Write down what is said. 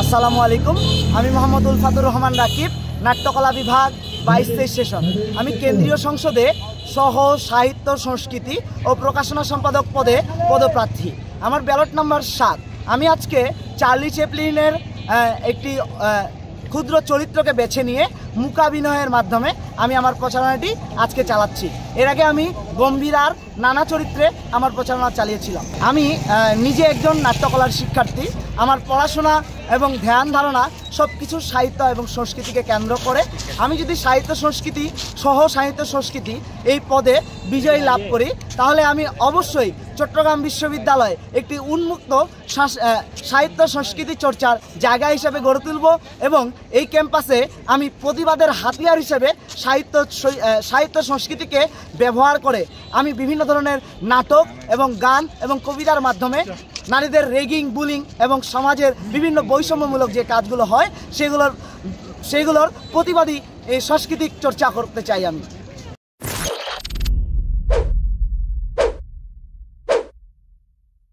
আসসালামু আলাইকুম। আমি মোহাম্মদ উলফাতুর রহমান রাকিব, নাট্যকলা বিভাগ 22-23 সেশন। আমি কেন্দ্রীয় সংসদে সহ সাহিত্য, সংস্কৃতি ও প্রকাশনা সম্পাদক পদে পদপ্রার্থী। আমার ব্যালট নাম্বার 7। আমি আজকে চার্লি চ্যাপলিনের একটি ক্ষুদ্র চরিত্রকে বেছে নিয়ে মূকাভিনয়ের মাধ্যমে আমি আমার প্রচারণাটি আজকে চালাচ্ছি। এর আগে আমি গম্ভীরার নানা চরিত্রে আমার প্রচারণা চালিয়েছিলাম। আমি নিজে একজন নাট্যকলার শিক্ষার্থী। আমার পড়াশোনা এবং ধ্যান ধারণা সব কিছু সাহিত্য এবং সংস্কৃতিকে কেন্দ্র করে। আমি যদি সাহিত্য সংস্কৃতি সহ সাহিত্য সংস্কৃতি এই পদে বিজয়ী লাভ করি, তাহলে আমি অবশ্যই চট্টগ্রাম বিশ্ববিদ্যালয়ে একটি উন্মুক্ত সাহিত্য সংস্কৃতি চর্চার জায়গা হিসেবে গড়ে তুলব এবং এই ক্যাম্পাসে আমি প্রতিবাদের হাতিয়ার হিসেবে সাহিত্য সংস্কৃতিকে ব্যবহার করে আমি বিভিন্ন ধরনের নাটক এবং গান এবং কবিতার মাধ্যমে নারীদের রেগিং, বুলিং এবং সমাজের বিভিন্ন বৈষম্যমূলক যে কাজগুলো হয় সেগুলোর প্রতিবাদী এই সাংস্কৃতিক চর্চা করতে চাই আমি।